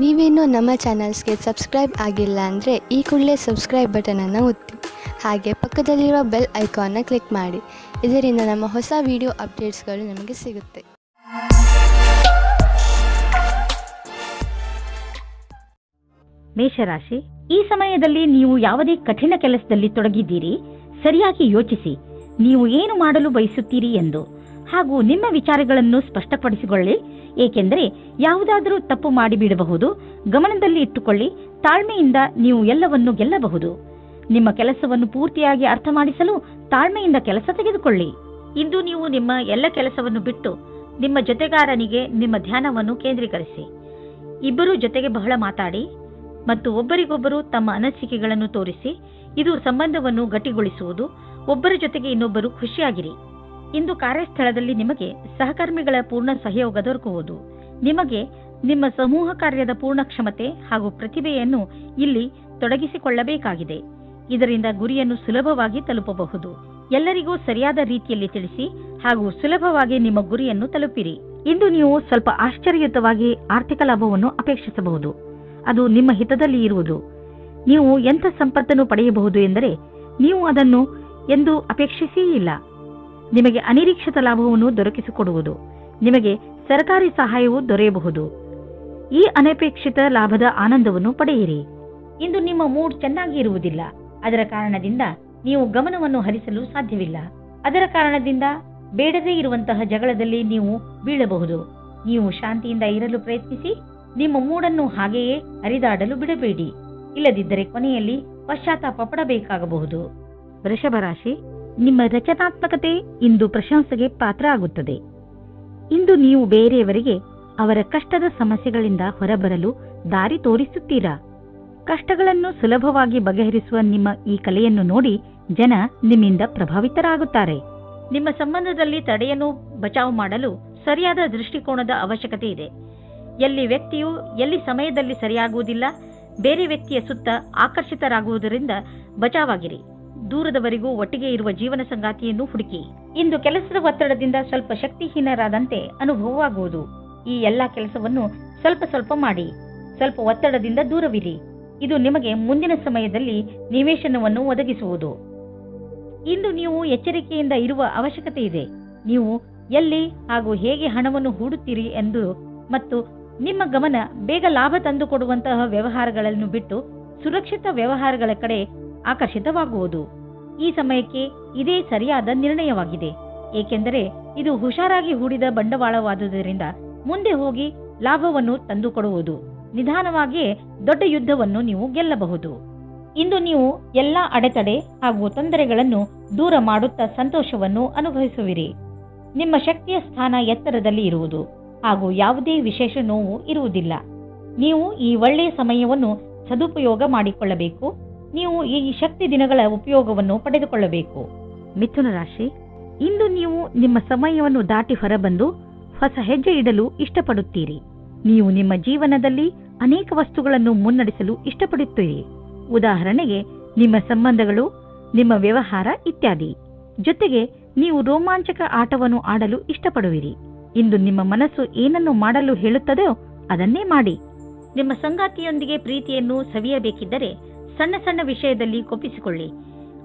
ನೀವೇನೂ ನಮ್ಮ ಚಾನಲ್ಸ್ಗೆ ಸಬ್ಸ್ಕ್ರೈಬ್ ಆಗಿಲ್ಲ ಅಂದರೆ ಈ ಕೂಡಲೇ ಸಬ್ಸ್ಕ್ರೈಬ್ ಬಟನನ್ನು ಒತ್ತಿ ಹಾಗೆ ಪಕ್ಕದಲ್ಲಿರುವ ಬೆಲ್ ಐಕಾನ್ನ ಕ್ಲಿಕ್ ಮಾಡಿ. ಇದರಿಂದ ನಮ್ಮ ಹೊಸ ವಿಡಿಯೋ ಅಪ್ಡೇಟ್ಸ್ಗಳು ನಮಗೆ ಸಿಗುತ್ತೆ. ಮೇಷರಾಶಿ, ಈ ಸಮಯದಲ್ಲಿ ನೀವು ಯಾವುದೇ ಕಠಿಣ ಕೆಲಸದಲ್ಲಿ ತೊಡಗಿದ್ದೀರಿ. ಸರಿಯಾಗಿ ಯೋಚಿಸಿ ನೀವು ಏನು ಮಾಡಲು ಬಯಸುತ್ತೀರಿ ಎಂದು, ಹಾಗೂ ನಿಮ್ಮ ವಿಚಾರಗಳನ್ನು ಸ್ಪಷ್ಟಪಡಿಸಿಕೊಳ್ಳಿ. ಏಕೆಂದರೆ ಯಾವುದಾದರೂ ತಪ್ಪು ಮಾಡಿಬಿಡಬಹುದು. ಗಮನದಲ್ಲಿ ಇಟ್ಟುಕೊಳ್ಳಿ, ತಾಳ್ಮೆಯಿಂದ ನೀವು ಎಲ್ಲವನ್ನು ಗೆಲ್ಲಬಹುದು. ನಿಮ್ಮ ಕೆಲಸವನ್ನು ಪೂರ್ತಿಯಾಗಿ ಅರ್ಥ ಮಾಡಿಸಲು ತಾಳ್ಮೆಯಿಂದ ಕೆಲಸ ತೆಗೆದುಕೊಳ್ಳಿ. ಇಂದು ನೀವು ನಿಮ್ಮ ಎಲ್ಲ ಕೆಲಸವನ್ನು ಬಿಟ್ಟು ನಿಮ್ಮ ಜೊತೆಗಾರನಿಗೆ ನಿಮ್ಮ ಧ್ಯಾನವನ್ನು ಕೇಂದ್ರೀಕರಿಸಿ. ಇಬ್ಬರೂ ಜೊತೆಗೆ ಬಹಳ ಮಾತಾಡಿ ಮತ್ತು ಒಬ್ಬರಿಗೊಬ್ಬರು ತಮ್ಮ ಅನಿಸಿಕೆಗಳನ್ನು ತೋರಿಸಿ. ಇದು ಸಂಬಂಧವನ್ನು ಗಟ್ಟಿಗೊಳಿಸುವುದು. ಒಬ್ಬರ ಜೊತೆಗೆ ಇನ್ನೊಬ್ಬರು ಖುಷಿಯಾಗಿರಿ. ಇಂದು ಕಾರ್ಯಸ್ಥಳದಲ್ಲಿ ನಿಮಗೆ ಸಹಕರ್ಮಿಗಳ ಪೂರ್ಣ ಸಹಯೋಗ ದೊರಕುವುದು. ನಿಮಗೆ ನಿಮ್ಮ ಸಮೂಹ ಕಾರ್ಯದ ಪೂರ್ಣ ಕ್ಷಮತೆ ಹಾಗೂ ಪ್ರತಿಭೆಯನ್ನು ಇಲ್ಲಿ ತೊಡಗಿಸಿಕೊಳ್ಳಬೇಕಾಗಿದೆ. ಇದರಿಂದ ಗುರಿಯನ್ನು ಸುಲಭವಾಗಿ ತಲುಪಬಹುದು. ಎಲ್ಲರಿಗೂ ಸರಿಯಾದ ರೀತಿಯಲ್ಲಿ ತಿಳಿಸಿ ಹಾಗೂ ಸುಲಭವಾಗಿ ನಿಮ್ಮ ಗುರಿಯನ್ನು ತಲುಪಿರಿ. ಇಂದು ನೀವು ಸ್ವಲ್ಪ ಆಶ್ಚರ್ಯಯುತವಾಗಿ ಆರ್ಥಿಕ ಲಾಭವನ್ನು ಅಪೇಕ್ಷಿಸಬಹುದು. ಅದು ನಿಮ್ಮ ಹಿತದಲ್ಲಿ ಇರುವುದು. ನೀವು ಎಂಥ ಸಂಪತ್ತನ್ನು ಪಡೆಯಬಹುದು ಎಂದರೆ ನೀವು ಅದನ್ನು ಎಂದು ಅಪೇಕ್ಷಿಸೇ ಇಲ್ಲ. ನಿಮಗೆ ಅನಿರೀಕ್ಷಿತ ಲಾಭವನ್ನು ದೊರಕಿಸಿಕೊಡುವುದು. ನಿಮಗೆ ಸರ್ಕಾರಿ ಸಹಾಯವೂ ದೊರೆಯಬಹುದು. ಈ ಅನಪೇಕ್ಷಿತ ಲಾಭದ ಆನಂದವನ್ನು ಪಡೆಯಿರಿ. ಇಂದು ನಿಮ್ಮ ಮೂಡ್ ಚೆನ್ನಾಗಿ ಇರುವುದಿಲ್ಲ. ಅದರ ಕಾರಣದಿಂದ ನೀವು ಗಮನವನ್ನು ಹರಿಸಲು ಸಾಧ್ಯವಿಲ್ಲ. ಅದರ ಕಾರಣದಿಂದ ಬೇಡದೇ ಇರುವಂತಹ ಜಗಳದಲ್ಲಿ ನೀವು ಬೀಳಬಹುದು. ನೀವು ಶಾಂತಿಯಿಂದ ಇರಲು ಪ್ರಯತ್ನಿಸಿ. ನಿಮ್ಮ ಮೂಡನ್ನು ಹಾಗೆಯೇ ಹರಿದಾಡಲು ಬಿಡಬೇಡಿ. ಇಲ್ಲದಿದ್ದರೆ ಕೊನೆಯಲ್ಲಿ ಪಶ್ಚಾತ್ತಾಪ ಪಡಬೇಕಾಗಬಹುದು. ವೃಷಭ ರಾಶಿ, ನಿಮ್ಮ ರಚನಾತ್ಮಕತೆ ಇಂದು ಪ್ರಶಂಸೆಗೆ ಪಾತ್ರ ಆಗುತ್ತದೆ. ಇಂದು ನೀವು ಬೇರೆಯವರಿಗೆ ಅವರ ಕಷ್ಟದ ಸಮಸ್ಯೆಗಳಿಂದ ಹೊರಬರಲು ದಾರಿ ತೋರಿಸುತ್ತೀರಾ. ಕಷ್ಟಗಳನ್ನು ಸುಲಭವಾಗಿ ಬಗೆಹರಿಸುವ ನಿಮ್ಮ ಈ ಕಲೆಯನ್ನು ನೋಡಿ ಜನ ನಿಮ್ಮಿಂದ ಪ್ರಭಾವಿತರಾಗುತ್ತಾರೆ. ನಿಮ್ಮ ಸಂಬಂಧದಲ್ಲಿ ತಡೆಯನ್ನು ಬಚಾವ್ ಮಾಡಲು ಸರಿಯಾದ ದೃಷ್ಟಿಕೋನದ ಅವಶ್ಯಕತೆ ಇದೆ. ಎಲ್ಲಿ ವ್ಯಕ್ತಿಯು ಎಲ್ಲಿ ಸಮಯದಲ್ಲಿ ಸರಿಯಾಗುವುದಿಲ್ಲ. ಬೇರೆ ವ್ಯಕ್ತಿಯ ಸುತ್ತ ಆಕರ್ಷಿತರಾಗುವುದರಿಂದ ಬಚಾವಾಗಿರಿ. ದೂರದವರೆಗೂ ಒಟ್ಟಿಗೆ ಇರುವ ಜೀವನ ಸಂಗಾತಿಯನ್ನು ಹುಡುಕಿ. ಇಂದು ಕೆಲಸದ ಒತ್ತಡದಿಂದ ಸ್ವಲ್ಪ ಶಕ್ತಿಹೀನರಾದಂತೆ ಅನುಭವವಾಗುವುದು. ಈ ಎಲ್ಲಾ ಕೆಲಸವನ್ನು ಸ್ವಲ್ಪ ಸ್ವಲ್ಪ ಮಾಡಿ. ಸ್ವಲ್ಪ ಒತ್ತಡದಿಂದ ದೂರವಿರಿ. ಇದು ನಿಮಗೆ ಮುಂದಿನ ಸಮಯದಲ್ಲಿ ನಿವೇಶನವನ್ನು ಒದಗಿಸುವುದು. ಇಂದು ನೀವು ಎಚ್ಚರಿಕೆಯಿಂದ ಇರುವ ಅವಶ್ಯಕತೆ ಇದೆ. ನೀವು ಎಲ್ಲಿ ಹಾಗೂ ಹೇಗೆ ಹಣವನ್ನು ಹೂಡುತ್ತೀರಿ ಎಂದು ಮತ್ತು ನಿಮ್ಮ ಗಮನ ಬೇಗ ಲಾಭ ತಂದುಕೊಡುವಂತಹ ವ್ಯವಹಾರಗಳನ್ನು ಬಿಟ್ಟು ಸುರಕ್ಷಿತ ವ್ಯವಹಾರಗಳ ಕಡೆ ಆಕರ್ಷಿತವಾಗುವುದು. ಈ ಸಮಯಕ್ಕೆ ಇದೇ ಸರಿಯಾದ ನಿರ್ಣಯವಾಗಿದೆ. ಏಕೆಂದರೆ ಇದು ಹುಷಾರಾಗಿ ಹೂಡಿದ ಬಂಡವಾಳವಾದುದರಿಂದ ಮುಂದೆ ಹೋಗಿ ಲಾಭವನ್ನು ತಂದುಕೊಡುವುದು. ನಿಧಾನವಾಗಿಯೇ ದೊಡ್ಡ ಯುದ್ಧವನ್ನು ನೀವು ಗೆಲ್ಲಬಹುದು. ಇಂದು ನೀವು ಎಲ್ಲಾ ಅಡೆತಡೆ ಹಾಗೂ ತೊಂದರೆಗಳನ್ನು ದೂರ ಮಾಡುತ್ತಾ ಸಂತೋಷವನ್ನು ಅನುಭವಿಸುವಿರಿ. ನಿಮ್ಮ ಶಕ್ತಿಯ ಸ್ಥಾನ ಎತ್ತರದಲ್ಲಿ ಇರುವುದು ಹಾಗೂ ಯಾವುದೇ ವಿಶೇಷ ನೋವು ಇರುವುದಿಲ್ಲ. ನೀವು ಈ ಒಳ್ಳೆಯ ಸಮಯವನ್ನು ಸದುಪಯೋಗ ಮಾಡಿಕೊಳ್ಳಬೇಕು. ನೀವು ಈ ಶಕ್ತಿ ದಿನಗಳ ಉಪಯೋಗವನ್ನು ಪಡೆದುಕೊಳ್ಳಬೇಕು. ಮಿಥುನ ರಾಶಿ, ಇಂದು ನೀವು ನಿಮ್ಮ ಸಮಯವನ್ನು ದಾಟಿ ಹೊರಬಂದು ಹೊಸ ಹೆಜ್ಜೆ ಇಡಲು ಇಷ್ಟಪಡುತ್ತೀರಿ. ನೀವು ನಿಮ್ಮ ಜೀವನದಲ್ಲಿ ಅನೇಕ ವಸ್ತುಗಳನ್ನು ಮುನ್ನಡೆಸಲು ಇಷ್ಟಪಡುತ್ತೀರಿ. ಉದಾಹರಣೆಗೆ ನಿಮ್ಮ ಸಂಬಂಧಗಳು, ನಿಮ್ಮ ವ್ಯವಹಾರ ಇತ್ಯಾದಿ. ಜೊತೆಗೆ ನೀವು ರೋಮಾಂಚಕ ಆಟವನ್ನು ಆಡಲು ಇಷ್ಟಪಡುವಿರಿ. ಇಂದು ನಿಮ್ಮ ಮನಸ್ಸು ಏನನ್ನು ಮಾಡಲು ಹೇಳುತ್ತದೋ ಅದನ್ನೇ ಮಾಡಿ. ನಿಮ್ಮ ಸಂಗಾತಿಯೊಂದಿಗೆ ಪ್ರೀತಿಯನ್ನು ಸವಿಯಬೇಕಿದ್ದರೆ ಸಣ್ಣ ಸಣ್ಣ ವಿಷಯದಲ್ಲಿ ಕೊಪ್ಪಿಸಿಕೊಳ್ಳಿ.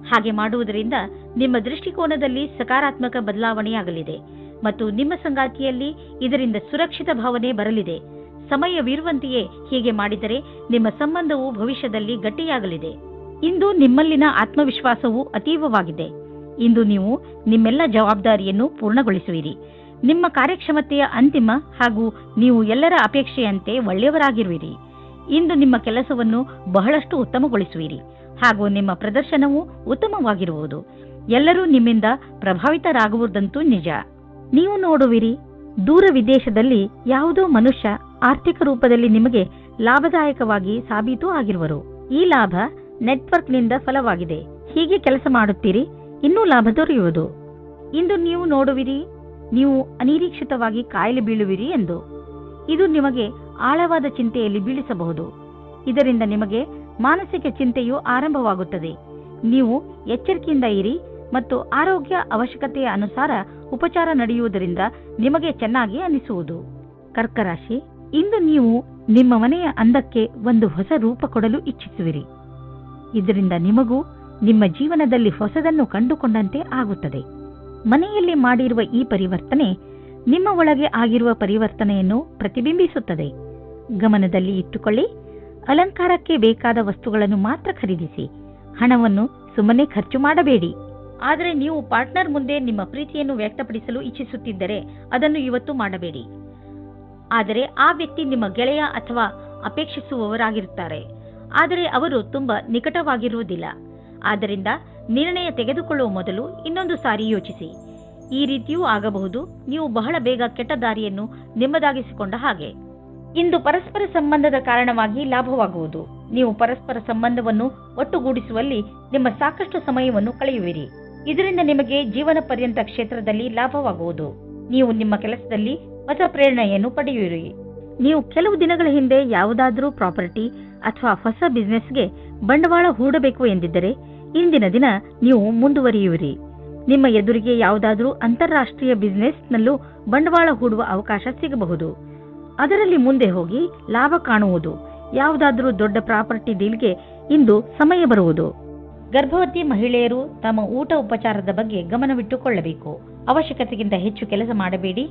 ಹಾಗೆ ಮಾಡುವುದರಿಂದ ನಿಮ್ಮ ದೃಷ್ಟಿಕೋನದಲ್ಲಿ ಸಕಾರಾತ್ಮಕ ಬದಲಾವಣೆಯಾಗಲಿದೆ ಮತ್ತು ನಿಮ್ಮ ಸಂಗಾತಿಯಲ್ಲಿ ಇದರಿಂದ ಸುರಕ್ಷಿತ ಭಾವನೆ ಬರಲಿದೆ. ಸಮಯವಿರುವಂತೆಯೇ ಹೀಗೆ ಮಾಡಿದರೆ ನಿಮ್ಮ ಸಂಬಂಧವು ಭವಿಷ್ಯದಲ್ಲಿ ಗಟ್ಟಿಯಾಗಲಿದೆ. ಇಂದು ನಿಮ್ಮಲ್ಲಿನ ಆತ್ಮವಿಶ್ವಾಸವು ಅತೀವವಾಗಿದೆ. ಇಂದು ನೀವು ನಿಮ್ಮೆಲ್ಲ ಜವಾಬ್ದಾರಿಯನ್ನು ಪೂರ್ಣಗೊಳಿಸುವಿರಿ. ನಿಮ್ಮ ಕಾರ್ಯಕ್ಷಮತೆಯ ಅಂತಿಮ ಹಾಗೂ ನೀವು ಎಲ್ಲರ ಅಪೇಕ್ಷೆಯಂತೆ ಒಳ್ಳೆಯವರಾಗಿರುವಿರಿ. ಇಂದು ನಿಮ್ಮ ಕೆಲಸವನ್ನು ಬಹಳಷ್ಟು ಉತ್ತಮಗೊಳಿಸುವಿರಿ ಹಾಗೂ ನಿಮ್ಮ ಪ್ರದರ್ಶನವು ಉತ್ತಮವಾಗಿರುವುದು. ಎಲ್ಲರೂ ನಿಮ್ಮಿಂದ ಪ್ರಭಾವಿತರಾಗುವುದಂತೂ ನಿಜ. ನೀವು ನೋಡುವಿರಿ, ದೂರ ವಿದೇಶದಲ್ಲಿ ಯಾವುದೋ ಮನುಷ್ಯ ಆರ್ಥಿಕ ರೂಪದಲ್ಲಿ ನಿಮಗೆ ಲಾಭದಾಯಕವಾಗಿ ಸಾಬೀತು ಆಗಿರುವರು. ಈ ಲಾಭ ನೆಟ್ವರ್ಕ್ನಿಂದ ಫಲವಾಗಿದೆ. ಹೀಗೆ ಕೆಲಸ ಮಾಡುತ್ತೀರಿ, ಇನ್ನೂ ಲಾಭ ದೊರೆಯುವುದು. ಇಂದು ನೀವು ನೋಡುವಿರಿ, ನೀವು ಅನಿರೀಕ್ಷಿತವಾಗಿ ಕಾಯಿಲೆ ಬೀಳುವಿರಿ ಎಂದು. ಇದು ನಿಮಗೆ ಆಳವಾದ ಚಿಂತೆಯಲ್ಲಿ ಬೀಳಿಸಬಹುದು. ಇದರಿಂದ ನಿಮಗೆ ಮಾನಸಿಕ ಚಿಂತೆಯು ಆರಂಭವಾಗುತ್ತದೆ. ನೀವು ಎಚ್ಚರಿಕೆಯಿಂದ ಇರಿ ಮತ್ತು ಆರೋಗ್ಯ ಅವಶ್ಯಕತೆಯ ಅನುಸಾರ ಉಪಚಾರ ನಡೆಯುವುದರಿಂದ ನಿಮಗೆ ಚೆನ್ನಾಗಿ ಅನಿಸುವುದು. ಕರ್ಕ ರಾಶಿ, ಇಂದು ನೀವು ನಿಮ್ಮ ಮನೆಯ ಅಂದಕ್ಕೆ ಒಂದು ಹೊಸ ರೂಪ ಕೊಡಲು ಇಚ್ಛಿಸುವಿರಿ. ಇದರಿಂದ ನಿಮಗೂ ನಿಮ್ಮ ಜೀವನದಲ್ಲಿ ಹೊಸದನ್ನು ಕಂಡುಕೊಂಡಂತೆ ಆಗುತ್ತದೆ. ಮನೆಯಲ್ಲಿ ಮಾಡಿರುವ ಈ ಪರಿವರ್ತನೆ ನಿಮ್ಮ ಒಳಗೆ ಆಗಿರುವ ಪರಿವರ್ತನೆಯನ್ನು ಪ್ರತಿಬಿಂಬಿಸುತ್ತದೆ. ಗಮನದಲ್ಲಿ ಇಟ್ಟುಕೊಳ್ಳಿ, ಅಲಂಕಾರಕ್ಕೆ ಬೇಕಾದ ವಸ್ತುಗಳನ್ನು ಮಾತ್ರ ಖರೀದಿಸಿ. ಹಣವನ್ನು ಸುಮ್ಮನೆ ಖರ್ಚು ಮಾಡಬೇಡಿ. ಆದರೆ ನೀವು ಪಾರ್ಟ್ನರ್ ಮುಂದೆ ನಿಮ್ಮ ಪ್ರೀತಿಯನ್ನು ವ್ಯಕ್ತಪಡಿಸಲು ಇಚ್ಛಿಸುತ್ತಿದ್ದರೆ ಅದನ್ನು ಇವತ್ತು ಮಾಡಬೇಡಿ. ಆದರೆ ಆ ವ್ಯಕ್ತಿ ನಿಮ್ಮ ಗೆಳೆಯ ಅಥವಾ ಅಪೇಕ್ಷಿಸುವವರಾಗಿರುತ್ತಾರೆ, ಆದರೆ ಅವರು ತುಂಬಾ ನಿಕಟವಾಗಿರುವುದಿಲ್ಲ. ಆದ್ದರಿಂದ ನಿರ್ಣಯ ತೆಗೆದುಕೊಳ್ಳುವ ಮೊದಲು ಇನ್ನೊಂದು ಸಾರಿ ಯೋಚಿಸಿ. ಈ ರೀತಿಯೂ ಆಗಬಹುದು, ನೀವು ಬಹಳ ಬೇಗ ಕೆಟ್ಟ ದಾರಿಯನ್ನು ನಿಮ್ಮದಾಗಿಸಿಕೊಂಡ ಹಾಗೆ. ಇಂದು ಪರಸ್ಪರ ಸಂಬಂಧದ ಕಾರಣವಾಗಿ ಲಾಭವಾಗುವುದು. ನೀವು ಪರಸ್ಪರ ಸಂಬಂಧವನ್ನು ಒಟ್ಟುಗೂಡಿಸುವಲ್ಲಿ ನಿಮ್ಮ ಸಾಕಷ್ಟು ಸಮಯವನ್ನು ಕಳೆಯುವಿರಿ. ಇದರಿಂದ ನಿಮಗೆ ಜೀವನ ಪರ್ಯಂತ ಕ್ಷೇತ್ರದಲ್ಲಿ ಲಾಭವಾಗುವುದು. ನೀವು ನಿಮ್ಮ ಕೆಲಸದಲ್ಲಿ ಹೊಸ ಪ್ರೇರಣೆಯನ್ನು ಪಡೆಯುವಿರಿ. ನೀವು ಕೆಲವು ದಿನಗಳ ಹಿಂದೆ ಯಾವುದಾದರೂ ಪ್ರಾಪರ್ಟಿ ಅಥವಾ ಹೊಸ ಬಿಸಿನೆಸ್ಗೆ ಬಂಡವಾಳ ಹೂಡಬೇಕು ಎಂದಿದ್ದರೆ ಇಂದಿನ ದಿನ ನೀವು ಮುಂದುವರಿಯುವಿರಿ. ನಿಮ್ಮ ಎದುರಿಗೆ ಯಾವುದಾದರೂ ಅಂತಾರಾಷ್ಟ್ರೀಯ ಬಿಸಿನೆಸ್ನಲ್ಲೂ ಬಂಡವಾಳ ಹೂಡುವ ಅವಕಾಶ ಸಿಗಬಹುದು. ಅದರಲ್ಲಿ ಮುಂದೆ ಹೋಗಿ ಲಾಭ ಕಾಣುವುದು. ಯಾವುದಾದರೂ ದೊಡ್ಡ ಪ್ರಾಪರ್ಟಿ ಡೀಲ್ಗೆ ಇಂದು ಸಮಯ ಬರುವುದು. ಗರ್ಭವತಿ ಮಹಿಳೆಯರು ತಮ್ಮ ಊಟ ಉಪಚಾರದ ಬಗ್ಗೆ ಗಮನವಿಟ್ಟುಕೊಳ್ಳಬೇಕು. ಅವಶ್ಯಕತೆಗಿಂತ ಹೆಚ್ಚು ಕೆಲಸ ಮಾಡಬೇಡಿ.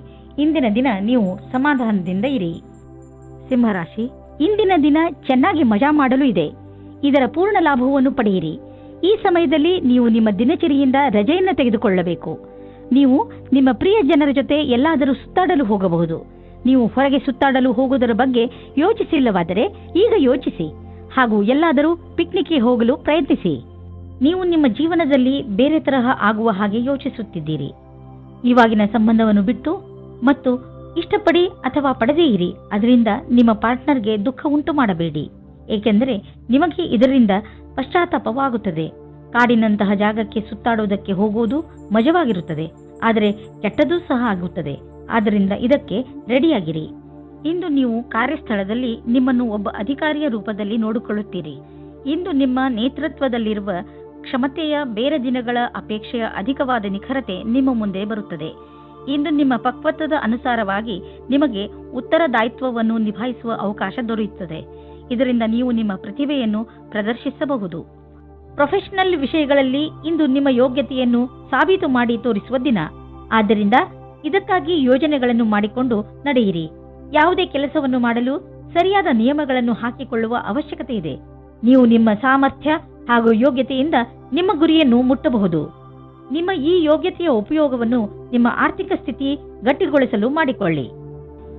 ಇಂದಿನ ದಿನ ನೀವು ಸಮಾಧಾನದಿಂದ ಇರಿ. ಸಿಂಹರಾಶಿ, ಇಂದಿನ ದಿನ ಚೆನ್ನಾಗಿ ಮಜಾ ಮಾಡಲು ಇದೆ. ಇದರ ಪೂರ್ಣ ಲಾಭವನ್ನು ಪಡೆಯಿರಿ. ಈ ಸಮಯದಲ್ಲಿ ನೀವು ನಿಮ್ಮ ದಿನಚರಿಯಿಂದ ರಜೆಯನ್ನು ತೆಗೆದುಕೊಳ್ಳಬೇಕು. ನೀವು ನಿಮ್ಮ ಪ್ರಿಯ ಜನರ ಜೊತೆ ಎಲ್ಲಾದರೂ ಸುತ್ತಾಡಲು ಹೋಗಬಹುದು. ನೀವು ಹೊರಗೆ ಸುತ್ತಾಡಲು ಹೋಗುವುದರ ಬಗ್ಗೆ ಯೋಚಿಸಿಲ್ಲವಾದರೆ ಈಗ ಯೋಚಿಸಿ, ಹಾಗೂ ಎಲ್ಲಾದರೂ ಪಿಕ್ನಿಕ್ಗೆ ಹೋಗಲು ಪ್ರಯತ್ನಿಸಿ. ನೀವು ನಿಮ್ಮ ಜೀವನದಲ್ಲಿ ಬೇರೆ ತರಹ ಆಗುವ ಹಾಗೆ ಯೋಚಿಸುತ್ತಿದ್ದೀರಿ. ಇವಾಗಿನ ಸಂಬಂಧವನ್ನು ಬಿಟ್ಟು ಮತ್ತು ಇಷ್ಟಪಡಿ ಅಥವಾ ಪಡೆದೇ ಇರಿ. ಅದರಿಂದ ನಿಮ್ಮ ಪಾರ್ಟ್ನರ್ಗೆ ದುಃಖ ಉಂಟು ಮಾಡಬೇಡಿ, ಏಕೆಂದರೆ ನಿಮಗೆ ಇದರಿಂದ ಪಶ್ಚಾತ್ತಾಪವಾಗುತ್ತದೆ. ಕಾಡಿನಂತಹ ಜಾಗಕ್ಕೆ ಸುತ್ತಾಡುವುದಕ್ಕೆ ಹೋಗುವುದು ಮಜವಾಗಿರುತ್ತದೆ, ಆದರೆ ಕೆಟ್ಟದೂ ಸಹ ಆಗುತ್ತದೆ. ಆದ್ದರಿಂದ ಇದಕ್ಕೆ ರೆಡಿಯಾಗಿರಿ. ಇಂದು ನೀವು ಕಾರ್ಯಸ್ಥಳದಲ್ಲಿ ನಿಮ್ಮನ್ನು ಒಬ್ಬ ಅಧಿಕಾರಿಯ ರೂಪದಲ್ಲಿ ನೋಡಿಕೊಳ್ಳುತ್ತೀರಿ. ಇಂದು ನಿಮ್ಮ ನೇತೃತ್ವದಲ್ಲಿರುವ ಕ್ಷಮತೆಯ ಬೇರೆ ದಿನಗಳ ಅಪೇಕ್ಷೆಯ ಅಧಿಕವಾದ ನಿಖರತೆ ನಿಮ್ಮ ಮುಂದೆ ಬರುತ್ತದೆ. ಇಂದು ನಿಮ್ಮ ಪಕ್ವತ್ವದ ಅನುಸಾರವಾಗಿ ನಿಮಗೆ ಉತ್ತರದಾಯಿತ್ವವನ್ನು ನಿಭಾಯಿಸುವ ಅವಕಾಶ ದೊರೆಯುತ್ತದೆ. ಇದರಿಂದ ನೀವು ನಿಮ್ಮ ಪ್ರತಿಭೆಯನ್ನು ಪ್ರದರ್ಶಿಸಬಹುದು. ಪ್ರೊಫೆಷನಲ್ ವಿಷಯಗಳಲ್ಲಿ ಇಂದು ನಿಮ್ಮ ಯೋಗ್ಯತೆಯನ್ನು ಸಾಬೀತು ಮಾಡಿ ತೋರಿಸುವ ದಿನ. ಆದ್ದರಿಂದ ಇದಕ್ಕಾಗಿ ಯೋಜನೆಗಳನ್ನು ಮಾಡಿಕೊಂಡು ನಡೆಯಿರಿ. ಯಾವುದೇ ಕೆಲಸವನ್ನು ಮಾಡಲು ಸರಿಯಾದ ನಿಯಮಗಳನ್ನು ಹಾಕಿಕೊಳ್ಳುವ ಅವಶ್ಯಕತೆ ಇದೆ. ನೀವು ನಿಮ್ಮ ಸಾಮರ್ಥ್ಯ ಹಾಗೂ ಯೋಗ್ಯತೆಯಿಂದ ನಿಮ್ಮ ಗುರಿಯನ್ನು ಮುಟ್ಟಬಹುದು. ನಿಮ್ಮ ಈ ಯೋಗ್ಯತೆಯ ಉಪಯೋಗವನ್ನು ನಿಮ್ಮ ಆರ್ಥಿಕ ಸ್ಥಿತಿ ಗಟ್ಟಿಗೊಳಿಸಲು ಮಾಡಿಕೊಳ್ಳಿ.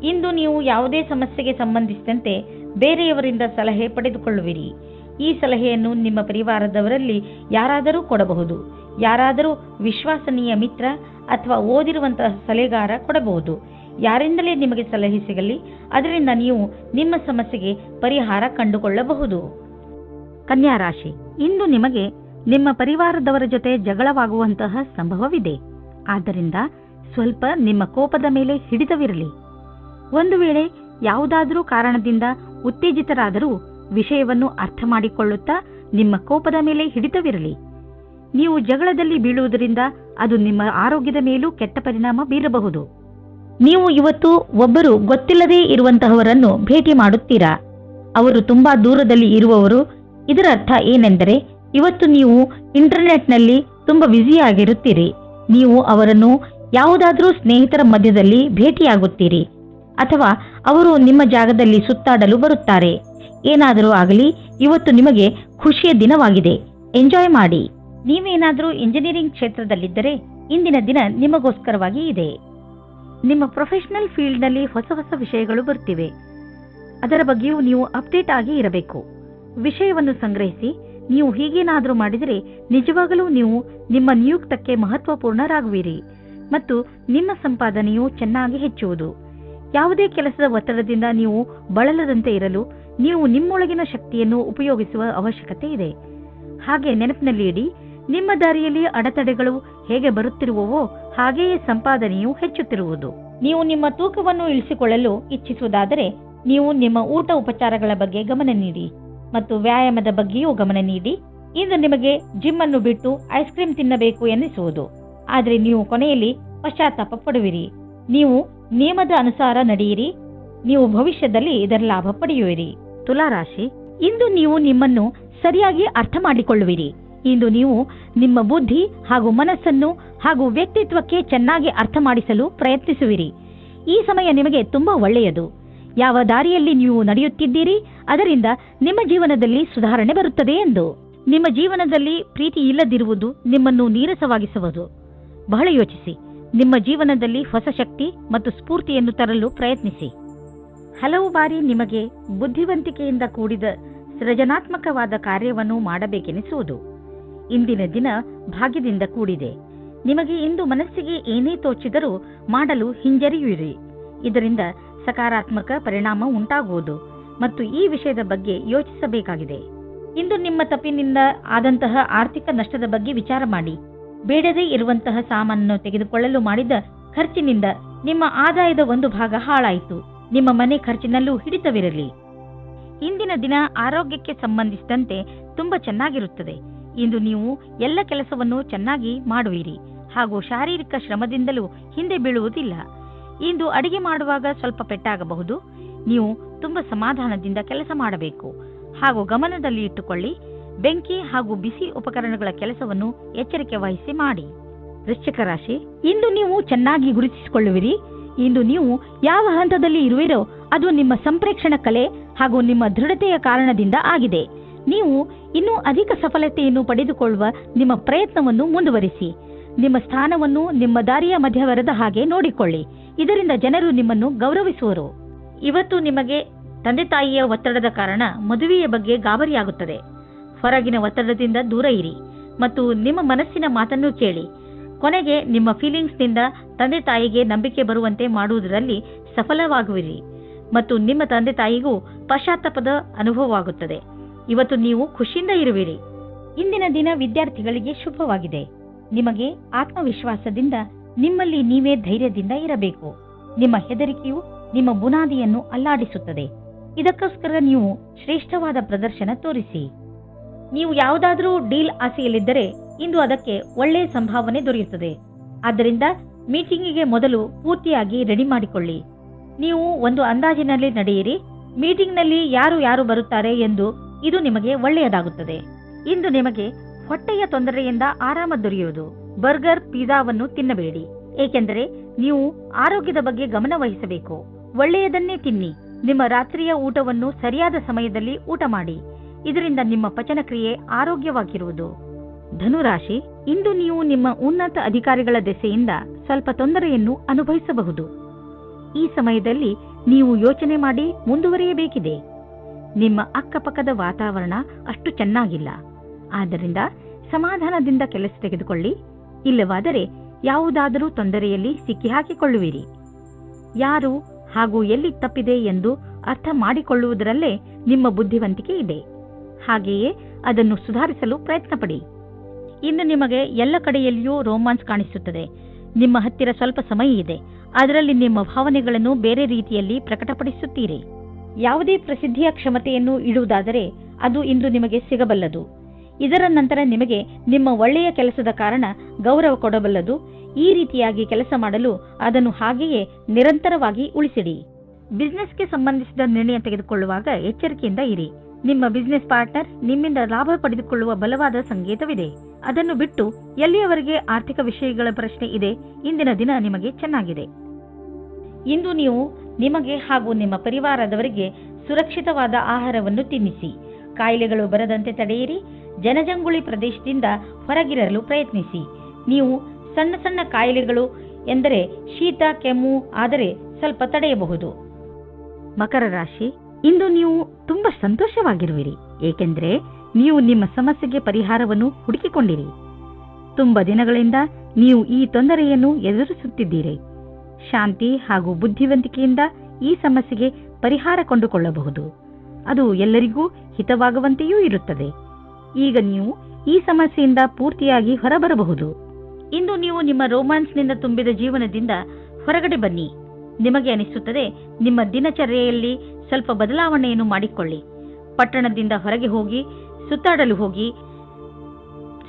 ಇಂದು ನೀವು ಯಾವುದೇ ಸಮಸ್ಯೆಗೆ ಸಂಬಂಧಿಸಿದಂತೆ ಬೇರೆಯವರಿಂದ ಸಲಹೆ ಪಡೆದುಕೊಳ್ಳುವಿರಿ. ಈ ಸಲಹೆಯನ್ನು ನಿಮ್ಮ ಪರಿವಾರದವರಲ್ಲಿ ಯಾರಾದರೂ ಕೊಡಬಹುದು. ಯಾರಾದರೂ ವಿಶ್ವಾಸನೀಯ ಮಿತ್ರ ಅಥವಾ ಓದಿರುವಂತಹ ಸಲಹೆಗಾರ ಕೊಡಬಹುದು. ಯಾರಿಂದಲೇ ನಿಮಗೆ ಸಲಹೆ ಸಿಗಲಿ, ಅದರಿಂದ ನೀವು ನಿಮ್ಮ ಸಮಸ್ಯೆಗೆ ಪರಿಹಾರ ಕಂಡುಕೊಳ್ಳಬಹುದು. ಕನ್ಯಾ ರಾಶಿ, ಇಂದು ನಿಮಗೆ ನಿಮ್ಮ ಪರಿವಾರದವರ ಜೊತೆ ಜಗಳವಾಗುವಂತಹ ಸಂಭವವಿದೆ. ಆದ್ದರಿಂದ ಸ್ವಲ್ಪ ನಿಮ್ಮ ಕೋಪದ ಮೇಲೆ ಹಿಡಿತವಿರಲಿ. ಒಂದು ವೇಳೆ ಯಾವುದಾದರೂ ಕಾರಣದಿಂದ ಉತ್ತೇಜಿತರಾದರೂ ವಿಷಯವನ್ನು ಅರ್ಥ ಮಾಡಿಕೊಳ್ಳುತ್ತಾ ನಿಮ್ಮ ಕೋಪದ ಮೇಲೆ ಹಿಡಿತವಿರಲಿ. ನೀವು ಜಗಳದಲ್ಲಿ ಬೀಳುವುದರಿಂದ ಅದು ನಿಮ್ಮ ಆರೋಗ್ಯದ ಮೇಲೂ ಕೆಟ್ಟ ಪರಿಣಾಮ ಬೀರಬಹುದು. ನೀವು ಇವತ್ತು ಒಬ್ಬರು ಗೊತ್ತಿಲ್ಲದೇ ಇರುವಂತಹವರನ್ನು ಭೇಟಿ ಮಾಡುತ್ತೀರಾ. ಅವರು ತುಂಬಾ ದೂರದಲ್ಲಿ ಇರುವವರು. ಇದರ ಅರ್ಥ ಏನೆಂದರೆ ಇವತ್ತು ನೀವು ಇಂಟರ್ನೆಟ್ನಲ್ಲಿ ತುಂಬಾ ಬ್ಯುಸಿಯಾಗಿರುತ್ತೀರಿ. ನೀವು ಅವರನ್ನು ಯಾವುದಾದ್ರೂ ಸ್ನೇಹಿತರ ಮಧ್ಯದಲ್ಲಿ ಭೇಟಿಯಾಗುತ್ತೀರಿ, ಅಥವಾ ಅವರು ನಿಮ್ಮ ಜಾಗದಲ್ಲಿ ಸುತ್ತಾಡಲು ಬರುತ್ತಾರೆ. ಏನಾದರೂ ಆಗಲಿ, ಇವತ್ತು ನಿಮಗೆ ಖುಷಿಯ ದಿನವಾಗಿದೆ. ಎಂಜಾಯ್ ಮಾಡಿ. ನೀವೇನಾದರೂ ಇಂಜಿನಿಯರಿಂಗ್ ಕ್ಷೇತ್ರದಲ್ಲಿದ್ದರೆ ಇಂದಿನ ದಿನ ನಿಮಗೋಸ್ಕರವಾಗಿ ಇದೆ. ನಿಮ್ಮ ಪ್ರೊಫೆಷನಲ್ ಫೀಲ್ಡ್ನಲ್ಲಿ ಹೊಸ ಹೊಸ ವಿಷಯಗಳು ಬರುತ್ತಿವೆ. ಅದರ ಬಗ್ಗೆಯೂ ನೀವು ಅಪ್ಡೇಟ್ ಆಗಿ ಇರಬೇಕು. ವಿಷಯವನ್ನು ಸಂಗ್ರಹಿಸಿ. ನೀವು ಹೀಗೇನಾದರೂ ಮಾಡಿದರೆ ನಿಜವಾಗಲೂ ನೀವು ನಿಮ್ಮ ನಿಯುಕ್ತಕ್ಕೆ ಮಹತ್ವಪೂರ್ಣರಾಗುವಿರಿ ಮತ್ತು ನಿಮ್ಮ ಸಂಪಾದನೆಯು ಚೆನ್ನಾಗಿ ಹೆಚ್ಚುವುದು. ಯಾವುದೇ ಕೆಲಸದ ಒತ್ತಡದಿಂದ ನೀವು ಬಳಲದಂತೆ ಇರಲು ನೀವು ನಿಮ್ಮೊಳಗಿನ ಶಕ್ತಿಯನ್ನು ಉಪಯೋಗಿಸುವ ಅವಶ್ಯಕತೆ ಇದೆ. ಹಾಗೆ ನೆನಪಿನಲ್ಲಿ ಇಡಿ, ನಿಮ್ಮ ದಾರಿಯಲ್ಲಿ ಅಡೆತಡೆಗಳು ಹೇಗೆ ಬರುತ್ತಿರುವವೋ ಹಾಗೆಯೇ ಸಂಪಾದನೆಯು ಹೆಚ್ಚುತ್ತಿರುವುದು. ನೀವು ನಿಮ್ಮ ತೂಕವನ್ನು ಇಳಿಸಿಕೊಳ್ಳಲು ಇಚ್ಛಿಸುವುದಾದರೆ ನೀವು ನಿಮ್ಮ ಊಟ ಉಪಚಾರಗಳ ಬಗ್ಗೆ ಗಮನ ನೀಡಿ ಮತ್ತು ವ್ಯಾಯಾಮದ ಬಗ್ಗೆಯೂ ಗಮನ ನೀಡಿ. ಇಂದು ನಿಮಗೆ ಜಿಮ್ ಅನ್ನು ಬಿಟ್ಟು ಐಸ್ ಕ್ರೀಮ್ ತಿನ್ನಬೇಕು ಎನ್ನಿಸುವುದು, ಆದರೆ ನೀವು ಕೊನೆಯಲ್ಲಿ ಪಶ್ಚಾತ್ತಾಪ ಪಡುವಿರಿ. ನೀವು ನಿಯಮದ ಅನುಸಾರ ನಡೆಯಿರಿ ನೀವು ಭವಿಷ್ಯದಲ್ಲಿ ಇದರ ಲಾಭ ಪಡೆಯುವಿರಿ. ತುಲಾರಾಶಿ, ಇಂದು ನೀವು ನಿಮ್ಮನ್ನು ಸರಿಯಾಗಿ ಅರ್ಥ ಮಾಡಿಕೊಳ್ಳುವಿರಿ. ಇಂದು ನೀವು ನಿಮ್ಮ ಬುದ್ಧಿ ಹಾಗೂ ಮನಸ್ಸನ್ನು ಹಾಗೂ ವ್ಯಕ್ತಿತ್ವಕ್ಕೆ ಚೆನ್ನಾಗಿ ಅರ್ಥ ಮಾಡಿಸಲು ಪ್ರಯತ್ನಿಸುವಿರಿ. ಈ ಸಮಯ ನಿಮಗೆ ತುಂಬಾ ಒಳ್ಳೆಯದು. ಯಾವ ದಾರಿಯಲ್ಲಿ ನೀವು ನಡೆಯುತ್ತಿದ್ದೀರಿ ಅದರಿಂದ ನಿಮ್ಮ ಜೀವನದಲ್ಲಿ ಸುಧಾರಣೆ ಬರುತ್ತದೆ ಎಂದು. ನಿಮ್ಮ ಜೀವನದಲ್ಲಿ ಪ್ರೀತಿ ಇಲ್ಲದಿರುವುದು ನಿಮ್ಮನ್ನು ನೀರಸವಾಗಿಸುವುದು. ಬಹಳ ಯೋಚಿಸಿ. ನಿಮ್ಮ ಜೀವನದಲ್ಲಿ ಹೊಸ ಶಕ್ತಿ ಮತ್ತು ಸ್ಫೂರ್ತಿಯನ್ನು ತರಲು ಪ್ರಯತ್ನಿಸಿ. ಹಲವು ಬಾರಿ ನಿಮಗೆ ಬುದ್ಧಿವಂತಿಕೆಯಿಂದ ಕೂಡಿದ ಸೃಜನಾತ್ಮಕವಾದ ಕಾರ್ಯವನ್ನು ಮಾಡಬೇಕೆನಿಸುವುದು. ಇಂದಿನ ದಿನ ಭಾಗ್ಯದಿಂದ ಕೂಡಿದೆ. ನಿಮಗೆ ಇಂದು ಮನಸ್ಸಿಗೆ ಏನೇ ತೋಚಿದರೂ ಮಾಡಲು ಹಿಂಜರಿಯುವಿರಿ. ಇದರಿಂದ ಸಕಾರಾತ್ಮಕ ಪರಿಣಾಮ ಉಂಟಾಗುವುದು ಮತ್ತು ಈ ವಿಷಯದ ಬಗ್ಗೆ ಯೋಚಿಸಬೇಕಾಗಿದೆ. ಇಂದು ನಿಮ್ಮ ತಪ್ಪಿನಿಂದ ಆದಂತಹ ಆರ್ಥಿಕ ನಷ್ಟದ ಬಗ್ಗೆ ವಿಚಾರ ಮಾಡಿ. ಬೇಡದೇ ಇರುವಂತಹ ಸಾಮಾನನ್ನು ತೆಗೆದುಕೊಳ್ಳಲು ಮಾಡಿದ ಖರ್ಚಿನಿಂದ ನಿಮ್ಮ ಆದಾಯದ ಒಂದು ಭಾಗ ಹಾಳಾಯಿತು. ನಿಮ್ಮ ಮನೆ ಖರ್ಚಿನಲ್ಲೂ ಹಿಡಿತವಿರಲಿ. ಇಂದಿನ ದಿನ ಆರೋಗ್ಯಕ್ಕೆ ಸಂಬಂಧಿಸಿದಂತೆ ತುಂಬಾ ಚೆನ್ನಾಗಿರುತ್ತದೆ. ಇಂದು ನೀವು ಎಲ್ಲ ಕೆಲಸವನ್ನು ಚೆನ್ನಾಗಿ ಮಾಡುವಿರಿ ಹಾಗೂ ಶಾರೀರಿಕ ಶ್ರಮದಿಂದಲೂ ಹಿಂದೆ ಬೀಳುವುದಿಲ್ಲ. ಇಂದು ಅಡಿಗೆ ಮಾಡುವಾಗ ಸ್ವಲ್ಪ ಪೆಟ್ಟಾಗಬಹುದು. ನೀವು ತುಂಬಾ ಸಮಾಧಾನದಿಂದ ಕೆಲಸ ಮಾಡಬೇಕು ಹಾಗೂ ಗಮನದಲ್ಲಿ ಇಟ್ಟುಕೊಳ್ಳಿ. ಬೆಂಕಿ ಹಾಗೂ ಬಿಸಿ ಉಪಕರಣಗಳ ಕೆಲಸವನ್ನು ಎಚ್ಚರಿಕೆ ವಹಿಸಿ ಮಾಡಿ. ವೃಶ್ಚಿಕ ರಾಶಿ, ಇಂದು ನೀವು ಚೆನ್ನಾಗಿ ಗುರುತಿಸಿಕೊಳ್ಳುವಿರಿ. ಇಂದು ನೀವು ಯಾವ ಹಂತದಲ್ಲಿ ಇರುವಿರೋ ಅದು ನಿಮ್ಮ ಸಂಪ್ರೇಕ್ಷಣ ಕಲೆ ಹಾಗೂ ನಿಮ್ಮ ದೃಢತೆಯ ಕಾರಣದಿಂದ ಆಗಿದೆ. ನೀವು ಇನ್ನೂ ಅಧಿಕ ಸಫಲತೆಯನ್ನು ಪಡೆದುಕೊಳ್ಳುವ ನಿಮ್ಮ ಪ್ರಯತ್ನವನ್ನು ಮುಂದುವರಿಸಿ. ನಿಮ್ಮ ಸ್ಥಾನವನ್ನು ನಿಮ್ಮ ದಾರಿಯ ಮಧ್ಯವರದ ಹಾಗೆ ನೋಡಿಕೊಳ್ಳಿ. ಇದರಿಂದ ಜನರು ನಿಮ್ಮನ್ನು ಗೌರವಿಸುವರು. ಇವತ್ತು ನಿಮಗೆ ತಂದೆ ತಾಯಿಯ ಒತ್ತಡದ ಕಾರಣ ಮದುವೆಯ ಬಗ್ಗೆ ಗಾಬರಿಯಾಗುತ್ತದೆ. ಹೊರಗಿನ ಒತ್ತಡದಿಂದ ದೂರ ಇರಿ ಮತ್ತು ನಿಮ್ಮ ಮನಸ್ಸಿನ ಮಾತನ್ನು ಕೇಳಿ. ಕೊನೆಗೆ ನಿಮ್ಮ ಫೀಲಿಂಗ್ಸ್ನಿಂದ ತಂದೆ ತಾಯಿಗೆ ನಂಬಿಕೆ ಬರುವಂತೆ ಮಾಡುವುದರಲ್ಲಿ ಸಫಲವಾಗುವಿರಿ ಮತ್ತು ನಿಮ್ಮ ತಂದೆ ತಾಯಿಗೂ ಪಶ್ಚಾತ್ತಾಪದ ಅನುಭವವಾಗುತ್ತದೆ. ಇವತ್ತು ನೀವು ಖುಷಿಯಿಂದ ಇರುವಿರಿ. ಇಂದಿನ ದಿನ ವಿದ್ಯಾರ್ಥಿಗಳಿಗೆ ಶುಭವಾಗಿದೆ. ನಿಮಗೆ ಆತ್ಮವಿಶ್ವಾಸದಿಂದ ನಿಮ್ಮಲ್ಲಿ ನೀವೇ ಧೈರ್ಯದಿಂದ ಇರಬೇಕು. ನಿಮ್ಮ ಹೆದರಿಕೆಯು ನಿಮ್ಮ ಬುನಾದಿಯನ್ನು ಅಲ್ಲಾಡಿಸುತ್ತದೆ. ಇದಕ್ಕೋಸ್ಕರ ನೀವು ಶ್ರೇಷ್ಠವಾದ ಪ್ರದರ್ಶನ ತೋರಿಸಿ. ನೀವು ಯಾವುದಾದರೂ ಡೀಲ್ ಆಸೆಯಲ್ಲಿದ್ದರೆ ಇಂದು ಅದಕ್ಕೆ ಒಳ್ಳೆಯ ಸಂಭಾವನೆ ದೊರೆಯುತ್ತದೆ. ಆದ್ದರಿಂದ ಮೀಟಿಂಗಿಗೆ ಮೊದಲು ಪೂರ್ತಿಯಾಗಿ ರೆಡಿ ಮಾಡಿಕೊಳ್ಳಿ. ನೀವು ಒಂದು ಅಂದಾಜಿನಲ್ಲಿ ನಡೆಯಿರಿ. ಮೀಟಿಂಗ್ನಲ್ಲಿ ಯಾರು ಬರುತ್ತಾರೆ ಎಂದು ಇದು ನಿಮಗೆ ಒಳ್ಳೆಯದಾಗುತ್ತದೆ. ಇಂದು ನಿಮಗೆ ಹೊಟ್ಟೆಯ ತೊಂದರೆಯಿಂದ ಆರಾಮ ದೊರೆಯುವುದು. ಬರ್ಗರ್, ಪಿಜ್ಜಾವನ್ನು ತಿನ್ನಬೇಡಿ, ಏಕೆಂದರೆ ನೀವು ಆರೋಗ್ಯದ ಬಗ್ಗೆ ಗಮನ ವಹಿಸಬೇಕು. ಒಳ್ಳೆಯದನ್ನೇ ತಿನ್ನಿ. ನಿಮ್ಮ ರಾತ್ರಿಯ ಊಟವನ್ನು ಸರಿಯಾದ ಸಮಯದಲ್ಲಿ ಊಟ ಮಾಡಿ. ಇದರಿಂದ ನಿಮ್ಮ ಪಚನ ಕ್ರಿಯೆ ಆರೋಗ್ಯವಾಗಿರುವುದು. ಧನುರಾಶಿ, ಇಂದು ನೀವು ನಿಮ್ಮ ಉನ್ನತ ಅಧಿಕಾರಿಗಳ ದೆಸೆಯಿಂದ ಸ್ವಲ್ಪ ತೊಂದರೆಯನ್ನು ಅನುಭವಿಸಬಹುದು. ಈ ಸಮಯದಲ್ಲಿ ನೀವು ಯೋಚನೆ ಮಾಡಿ ಮುಂದುವರಿಯಬೇಕಿದೆ. ನಿಮ್ಮ ಅಕ್ಕಪಕ್ಕದ ವಾತಾವರಣ ಅಷ್ಟು ಚೆನ್ನಾಗಿಲ್ಲ. ಆದ್ದರಿಂದ ಸಮಾಧಾನದಿಂದ ಕೆಲಸ ತೆಗೆದುಕೊಳ್ಳಿ. ಇಲ್ಲವಾದರೆ ಯಾವುದಾದರೂ ತೊಂದರೆಯಲ್ಲಿ ಸಿಕ್ಕಿಹಾಕಿಕೊಳ್ಳುವಿರಿ. ಯಾರು ಹಾಗೂ ಎಲ್ಲಿ ತಪ್ಪಿದೆ ಎಂದು ಅರ್ಥ ಮಾಡಿಕೊಳ್ಳುವುದರಲ್ಲೇ ನಿಮ್ಮ ಬುದ್ಧಿವಂತಿಕೆ ಇದೆ. ಹಾಗೆಯೇ ಅದನ್ನು ಸುಧಾರಿಸಲು ಪ್ರಯತ್ನಪಡಿ. ಇನ್ನು ನಿಮಗೆ ಎಲ್ಲ ಕಡೆಯಲ್ಲಿಯೂ ರೋಮಾನ್ಸ್ ಕಾಣಿಸುತ್ತದೆ. ನಿಮ್ಮ ಹತ್ತಿರ ಸ್ವಲ್ಪ ಸಮಯ ಇದೆ. ಅದರಲ್ಲಿ ನಿಮ್ಮ ಭಾವನೆಗಳನ್ನು ಬೇರೆ ರೀತಿಯಲ್ಲಿ ಪ್ರಕಟಪಡಿಸುತ್ತೀರಿ. ಯಾವುದೇ ಪ್ರಸಿದ್ಧಿಯ ಕ್ಷಮತೆಯನ್ನು ಇಡುವುದಾದರೆ ಅದು ಇಂದು ನಿಮಗೆ ಸಿಗಬಲ್ಲದು. ಇದರ ನಂತರ ನಿಮಗೆ ನಿಮ್ಮ ಒಳ್ಳೆಯ ಕೆಲಸದ ಕಾರಣ ಗೌರವ ಕೊಡಬಲ್ಲದು. ಈ ರೀತಿಯಾಗಿ ಕೆಲಸ ಮಾಡಲು ಅದನ್ನು ಹಾಗೆಯೇ ನಿರಂತರವಾಗಿ ಉಳಿಸಿಡಿ. ಬಿಸಿನೆಸ್ಗೆ ಸಂಬಂಧಿಸಿದ ನಿರ್ಣಯ ತೆಗೆದುಕೊಳ್ಳುವಾಗ ಎಚ್ಚರಿಕೆಯಿಂದ ಇರಿ. ನಿಮ್ಮ ಬಿಸಿನೆಸ್ ಪಾರ್ಟ್ನರ್ ನಿಮ್ಮಿಂದ ಲಾಭ ಪಡೆದುಕೊಳ್ಳುವ ಬಲವಾದ ಸಂಕೇತವಿದೆ. ಅದನ್ನು ಬಿಟ್ಟು ಎಲ್ಲಿಯವರೆಗೆ ಆರ್ಥಿಕ ವಿಷಯಗಳ ಪ್ರಶ್ನೆ ಇದೆ, ಇಂದಿನ ದಿನ ನಿಮಗೆ ಚೆನ್ನಾಗಿದೆ. ಇಂದು ನೀವು ನಿಮಗೆ ಹಾಗೂ ನಿಮ್ಮ ಪರಿವಾರದವರಿಗೆ ಸುರಕ್ಷಿತವಾದ ಆಹಾರವನ್ನು ತಿನ್ನಿಸಿ. ಕಾಯಿಲೆಗಳು ಬರದಂತೆ ತಡೆಯಿರಿ. ಜನಜಂಗುಳಿ ಪ್ರದೇಶದಿಂದ ಹೊರಗಿರಲು ಪ್ರಯತ್ನಿಸಿ. ನೀವು ಸಣ್ಣ ಸಣ್ಣ ಕಾಯಿಲೆಗಳು ಎಂದರೆ ಶೀತ, ಕೆಮ್ಮು ಆದರೆ ಸ್ವಲ್ಪ ತಡೆಯಬಹುದು. ಮಕರ ರಾಶಿ, ಇಂದು ನೀವು ತುಂಬಾ ಸಂತೋಷವಾಗಿರುವಿರಿ, ಏಕೆಂದರೆ ನೀವು ನಿಮ್ಮ ಸಮಸ್ಯೆಗೆ ಪರಿಹಾರವನ್ನು ಹುಡುಕಿಕೊಂಡಿರಿ. ತುಂಬಾ ದಿನಗಳಿಂದ ನೀವು ಈ ತೊಂದರೆಯನ್ನು ಎದುರಿಸುತ್ತಿದ್ದೀರಿ. ಶಾಂತಿ ಹಾಗೂ ಬುದ್ಧಿವಂತಿಕೆಯಿಂದ ಈ ಸಮಸ್ಯೆಗೆ ಪರಿಹಾರ ಕೊಂಡುಕೊಳ್ಳಬಹುದು. ಅದು ಎಲ್ಲರಿಗೂ ಹಿತವಾಗುವಂತೆಯೂ ಇರುತ್ತದೆ. ಈಗ ನೀವು ಈ ಸಮಸ್ಯೆಯಿಂದ ಪೂರ್ತಿಯಾಗಿ ಹೊರಬರಬಹುದು. ಇಂದು ನೀವು ನಿಮ್ಮ ರೋಮಾನ್ಸ್ನಿಂದ ತುಂಬಿದ ಜೀವನದಿಂದ ಹೊರಗಡೆ ಬನ್ನಿ. ನಿಮಗೆ ಅನಿಸುತ್ತದೆ ನಿಮ್ಮ ದಿನಚರ್ಯೆಯಲ್ಲಿ ಸ್ವಲ್ಪ ಬದಲಾವಣೆಯನ್ನು ಮಾಡಿಕೊಳ್ಳಿ. ಪಟ್ಟಣದಿಂದ ಹೊರಗೆ ಹೋಗಿ ಸುತ್ತಾಡಲು ಹೋಗಿ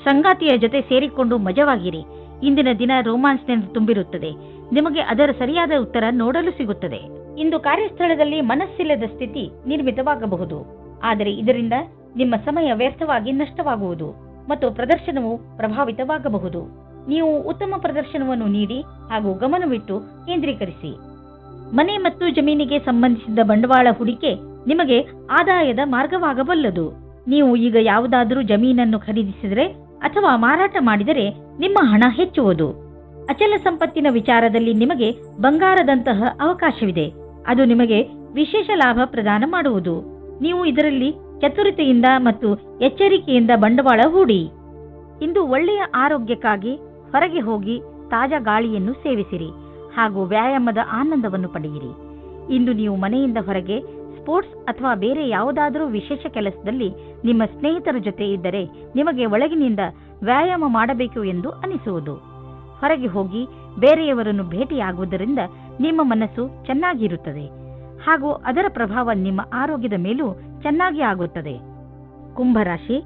ಸಂಗಾತಿಯ ಜೊತೆ ಸೇರಿಕೊಂಡು ಮಜವಾಗಿರಿ. ಇಂದಿನ ದಿನ ರೋಮಾನ್ಸ್ನಿಂದ ತುಂಬಿರುತ್ತದೆ. ನಿಮಗೆ ಅದರ ಸರಿಯಾದ ಉತ್ತರ ನೋಡಲು ಸಿಗುತ್ತದೆ. ಇಂದು ಕಾರ್ಯಸ್ಥಳದಲ್ಲಿ ಮನಸ್ಸಿಲ್ಲದ ಸ್ಥಿತಿ ನಿರ್ಮಿತವಾಗಬಹುದು. ಆದರೆ ಇದರಿಂದ ನಿಮ್ಮ ಸಮಯ ವ್ಯರ್ಥವಾಗಿ ನಷ್ಟವಾಗುವುದು ಮತ್ತು ಪ್ರದರ್ಶನವು ಪ್ರಭಾವಿತವಾಗಬಹುದು. ನೀವು ಉತ್ತಮ ಪ್ರದರ್ಶನವನ್ನು ನೀಡಿ ಹಾಗೂ ಗಮನವಿಟ್ಟು ಕೇಂದ್ರೀಕರಿಸಿ. ಮನೆ ಮತ್ತು ಜಮೀನಿಗೆ ಸಂಬಂಧಿಸಿದ ಬಂಡವಾಳ ಹೂಡಿಕೆ ನಿಮಗೆ ಆದಾಯದ ಮಾರ್ಗವಾಗಬಲ್ಲದು. ನೀವು ಈಗ ಯಾವುದಾದರೂ ಜಮೀನನ್ನು ಖರೀದಿಸಿದರೆ ಅಥವಾ ಮಾರಾಟ ಮಾಡಿದರೆ ನಿಮ್ಮ ಹಣ ಹೆಚ್ಚುವುದು. ಅಚಲ ಸಂಪತ್ತಿನ ವಿಚಾರದಲ್ಲಿ ನಿಮಗೆ ಬಂಗಾರದಂತಹ ಅವಕಾಶವಿದೆ. ಅದು ನಿಮಗೆ ವಿಶೇಷ ಲಾಭ ಪ್ರದಾನ ಮಾಡುವುದು. ನೀವು ಇದರಲ್ಲಿ ಚತುರತೆಯಿಂದ ಮತ್ತು ಎಚ್ಚರಿಕೆಯಿಂದ ಬಂಡವಾಳ ಹೂಡಿ. ಇಂದು ಒಳ್ಳೆಯ ಆರೋಗ್ಯಕ್ಕಾಗಿ ಹೊರಗೆ ಹೋಗಿ ತಾಜಾ ಗಾಳಿಯನ್ನು ಸೇವಿಸಿರಿ ಹಾಗೂ ವ್ಯಾಯಾಮದ ಆನಂದವನ್ನು ಪಡೆಯಿರಿ. ಇಂದು ನೀವು ಮನೆಯಿಂದ ಹೊರಗೆ ಸ್ಪೋರ್ಟ್ಸ್ ಅಥವಾ ಬೇರೆ ಯಾವುದಾದರೂ ವಿಶೇಷ ಕೆಲಸದಲ್ಲಿ ನಿಮ್ಮ ಸ್ನೇಹಿತರ ಜೊತೆ ಇದ್ದರೆ ನಿಮಗೆ ಒಳಗಿನಿಂದ ವ್ಯಾಯಾಮ ಮಾಡಬೇಕು ಎಂದು ಅನಿಸುವುದು. ಹೊರಗೆ ಹೋಗಿ ಬೇರೆಯವರನ್ನು ಭೇಟಿಯಾಗುವುದರಿಂದ ನಿಮ್ಮ ಮನಸ್ಸು ಚೆನ್ನಾಗಿರುತ್ತದೆ ಹಾಗೂ ಅದರ ಪ್ರಭಾವ ನಿಮ್ಮ ಆರೋಗ್ಯದ ಮೇಲೂ ಚೆನ್ನಾಗಿ ಆಗುತ್ತದೆ. ಕುಂಭರಾಶಿ,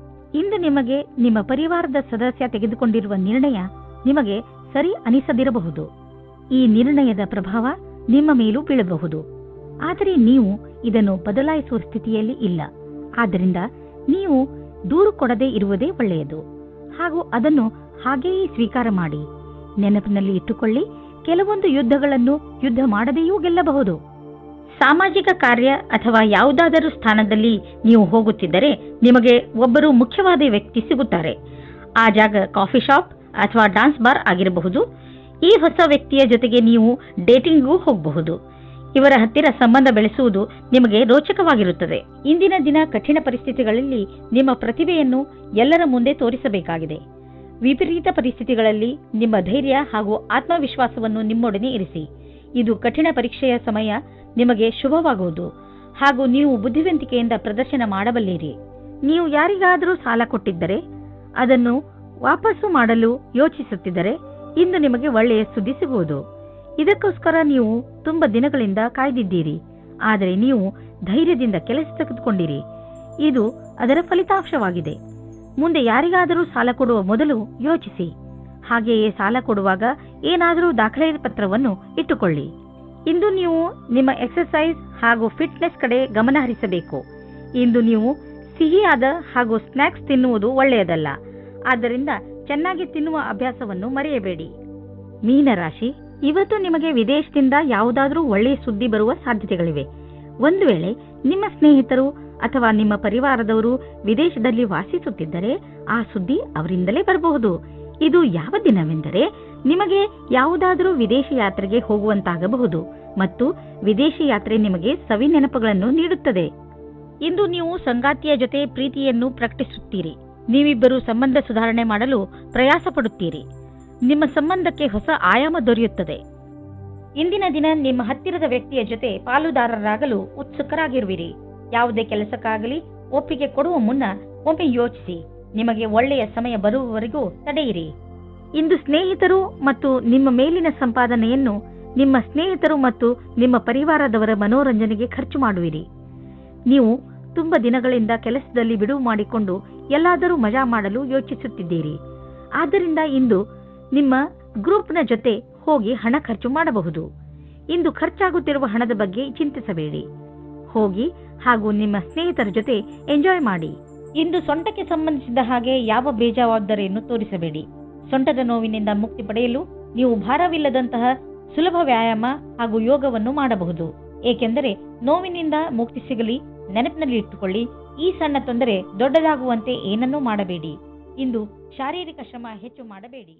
ಇಂದು ನಿಮಗೆ ನಿಮ್ಮ ಪರಿವಾರದ ಸದಸ್ಯ ತೆಗೆದುಕೊಂಡಿರುವ ನಿರ್ಣಯ ನಿಮಗೆ ಸರಿ ಅನಿಸದಿರಬಹುದು. ಈ ನಿರ್ಣಯದ ಪ್ರಭಾವ ನಿಮ್ಮ ಮೇಲೂ ಬೀಳಬಹುದು. ಆದರೆ ನೀವು ಇದನ್ನು ಬದಲಾಯಿಸುವ ಸ್ಥಿತಿಯಲ್ಲಿ ಇಲ್ಲ. ಆದ್ದರಿಂದ ನೀವು ದೂರು ಕೊಡದೇ ಇರುವುದೇ ಒಳ್ಳೆಯದು ಹಾಗೂ ಅದನ್ನು ಹಾಗೆಯೇ ಸ್ವೀಕಾರ ಮಾಡಿ. ನೆನಪಿನಲ್ಲಿ ಇಟ್ಟುಕೊಳ್ಳಿ, ಕೆಲವೊಂದು ಯುದ್ಧಗಳನ್ನು ಯುದ್ಧ ಮಾಡದೆಯೂ ಗೆಲ್ಲಬಹುದು. ಸಾಮಾಜಿಕ ಕಾರ್ಯ ಅಥವಾ ಯಾವುದಾದರೂ ಸ್ಥಾನದಲ್ಲಿ ನೀವು ಹೋಗುತ್ತಿದ್ದರೆ ನಿಮಗೆ ಒಬ್ಬರು ಮುಖ್ಯವಾದ ವ್ಯಕ್ತಿ ಸಿಗುತ್ತಾರೆ. ಆ ಜಾಗ ಕಾಫಿ ಶಾಪ್ ಅಥವಾ ಡಾನ್ಸ್ ಬಾರ್ ಆಗಿರಬಹುದು. ಈ ಹೊಸ ವ್ಯಕ್ತಿಯ ಜೊತೆಗೆ ನೀವು ಡೇಟಿಂಗ್ಗೂ ಹೋಗಬಹುದು. ಇವರ ಹತ್ತಿರ ಸಂಬಂಧ ಬೆಳೆಸುವುದು ನಿಮಗೆ ರೋಚಕವಾಗಿರುತ್ತದೆ. ಇಂದಿನ ದಿನ ಕಠಿಣ ಪರಿಸ್ಥಿತಿಗಳಲ್ಲಿ ನಿಮ್ಮ ಪ್ರತಿಭೆಯನ್ನು ಎಲ್ಲರ ಮುಂದೆ ತೋರಿಸಬೇಕಾಗಿದೆ. ವಿಪರೀತ ಪರಿಸ್ಥಿತಿಗಳಲ್ಲಿ ನಿಮ್ಮ ಧೈರ್ಯ ಹಾಗೂ ಆತ್ಮವಿಶ್ವಾಸವನ್ನು ನಿಮ್ಮೊಡನೆ ಇರಿಸಿ. ಇದು ಕಠಿಣ ಪರೀಕ್ಷೆಯ ಸಮಯ ನಿಮಗೆ ಶುಭವಾಗುವುದು ಹಾಗೂ ನೀವು ಬುದ್ಧಿವಂತಿಕೆಯಿಂದ ಪ್ರದರ್ಶನ ಮಾಡಬಲ್ಲಿರಿ. ನೀವು ಯಾರಿಗಾದರೂ ಸಾಲ ಕೊಟ್ಟಿದ್ದರೆ ಅದನ್ನು ವಾಪಸ್ಸು ಮಾಡಲು ಯೋಚಿಸುತ್ತಿದ್ದರೆ ಇಂದು ನಿಮಗೆ ಒಳ್ಳೆಯ ಸುದ್ದಿ ಸಿಗುವುದು. ಇದಕ್ಕೋಸ್ಕರ ನೀವು ತುಂಬ ದಿನಗಳಿಂದ ಕಾಯ್ದಿದ್ದೀರಿ. ಆದರೆ ನೀವು ಧೈರ್ಯದಿಂದ ಕೆಲಸ ತೆಗೆದುಕೊಂಡಿರಿ. ಇದು ಅದರ ಫಲಿತಾಂಶವಾಗಿದೆ. ಮುಂದೆ ಯಾರಿಗಾದರೂ ಸಾಲ ಕೊಡುವ ಮೊದಲು ಯೋಚಿಸಿ. ಹಾಗೆಯೇ ಸಾಲ ಕೊಡುವಾಗ ಏನಾದರೂ ದಾಖಲೆ ಪತ್ರವನ್ನು ಇಟ್ಟುಕೊಳ್ಳಿ. ಇಂದು ನೀವು ನಿಮ್ಮ ಎಕ್ಸರ್ಸೈಸ್ ಹಾಗೂ ಫಿಟ್ನೆಸ್ ಕಡೆ ಗಮನ ಹರಿಸಬೇಕು. ಇಂದು ನೀವು ಸಿಹಿಯಾದ ಹಾಗೂ ಸ್ನ್ಯಾಕ್ಸ್ ತಿನ್ನುವುದು ಒಳ್ಳೆಯದಲ್ಲ. ಆದ್ದರಿಂದ ಚೆನ್ನಾಗಿ ತಿನ್ನುವ ಅಭ್ಯಾಸವನ್ನು ಮರೆಯಬೇಡಿ. ಮೀನರಾಶಿ, ಇವತ್ತು ನಿಮಗೆ ವಿದೇಶದಿಂದ ಯಾವುದಾದರೂ ಒಳ್ಳೆಯ ಸುದ್ದಿ ಬರುವ ಸಾಧ್ಯತೆಗಳಿವೆ. ಒಂದು ವೇಳೆ ನಿಮ್ಮ ಸ್ನೇಹಿತರು ಅಥವಾ ನಿಮ್ಮ ಪರಿವಾರದವರು ವಿದೇಶದಲ್ಲಿ ವಾಸಿಸುತ್ತಿದ್ದರೆ ಆ ಸುದ್ದಿ ಅವರಿಂದಲೇ ಬರಬಹುದು. ಇದು ಯಾವ ದಿನವೆಂದರೆ ನಿಮಗೆ ಯಾವುದಾದರೂ ವಿದೇಶಿ ಯಾತ್ರೆಗೆ ಹೋಗುವಂತಾಗಬಹುದು ಮತ್ತು ವಿದೇಶಿ ಯಾತ್ರೆ ನಿಮಗೆ ಸವಿ ನೆನಪುಗಳನ್ನು ನೀಡುತ್ತದೆ. ಇಂದು ನೀವು ಸಂಗಾತಿಯ ಜೊತೆ ಪ್ರೀತಿಯನ್ನು ಪ್ರಕಟಿಸುತ್ತೀರಿ. ನೀವಿಬ್ಬರು ಸಂಬಂಧ ಸುಧಾರಣೆ ಮಾಡಲು ಪ್ರಯಾಸ ಪಡುತ್ತೀರಿ. ನಿಮ್ಮ ಸಂಬಂಧಕ್ಕೆ ಹೊಸ ಆಯಾಮ ದೊರೆಯುತ್ತದೆ. ಇಂದಿನ ದಿನ ನಿಮ್ಮ ಹತ್ತಿರದ ವ್ಯಕ್ತಿಯ ಜೊತೆ ಪಾಲುದಾರರಾಗಲು ಉತ್ಸುಕರಾಗಿರುವಿರಿ. ಯಾವುದೇ ಕೆಲಸಕ್ಕಾಗಲಿ ಒಪ್ಪಿಗೆ ಕೊಡುವ ಮುನ್ನ ಒಮ್ಮೆ ಯೋಚಿಸಿ. ನಿಮಗೆ ಒಳ್ಳೆಯ ಸಮಯ ಬರುವವರೆಗೂ ತಡೆಯಿರಿ. ಇಂದು ಸ್ನೇಹಿತರು ಮತ್ತು ನಿಮ್ಮ ಮೇಲಿನ ಸಂಪಾದನೆಯನ್ನು ನಿಮ್ಮ ಸ್ನೇಹಿತರು ಮತ್ತು ನಿಮ್ಮ ಪರಿವಾರದವರ ಮನೋರಂಜನೆಗೆ ಖರ್ಚು ಮಾಡುವಿರಿ. ನೀವು ತುಂಬ ದಿನಗಳಿಂದ ಕೆಲಸದಲ್ಲಿ ಬಿಡುವು ಮಾಡಿಕೊಂಡು ಎಲ್ಲಾದರೂ ಮಜಾ ಮಾಡಲು ಯೋಚಿಸುತ್ತಿದ್ದೀರಿ. ಆದ್ದರಿಂದ ಇಂದು ನಿಮ್ಮ ಗ್ರೂಪ್ನ ಜೊತೆ ಹೋಗಿ ಹಣ ಖರ್ಚು ಮಾಡಬಹುದು. ಇಂದು ಖರ್ಚಾಗುತ್ತಿರುವ ಹಣದ ಬಗ್ಗೆ ಚಿಂತಿಸಬೇಡಿ. ಹೋಗಿ ಹಾಗೂ ನಿಮ್ಮ ಸ್ನೇಹಿತರ ಜೊತೆ ಎಂಜಾಯ್ ಮಾಡಿ. ಇಂದು ಸೊಂಟಕ್ಕೆ ಸಂಬಂಧಿಸಿದ ಹಾಗೆ ಯಾವ ಬೇಜವಾಬ್ದಾರಿಯನ್ನು ತೋರಿಸಬೇಡಿ. ಸೊಂಟದ ನೋವಿನಿಂದ ಮುಕ್ತಿ ಪಡೆಯಲು ನೀವು ಭಾರವಿಲ್ಲದಂತಹ ಸುಲಭ ವ್ಯಾಯಾಮ ಹಾಗೂ ಯೋಗವನ್ನು ಮಾಡಬಹುದು. ಏಕೆಂದರೆ ನೋವಿನಿಂದ ಮುಕ್ತಿ ಸಿಗಲಿ. ನೆನಪಿನಲ್ಲಿ ಇಟ್ಟುಕೊಳ್ಳಿ, ಈ ಸಣ್ಣ ತೊಂದರೆ ದೊಡ್ಡದಾಗುವಂತೆ ಏನನ್ನೂ ಮಾಡಬೇಡಿ. ಇಂದು ಶಾರೀರಿಕ ಶ್ರಮ ಹೆಚ್ಚು ಮಾಡಬೇಡಿ.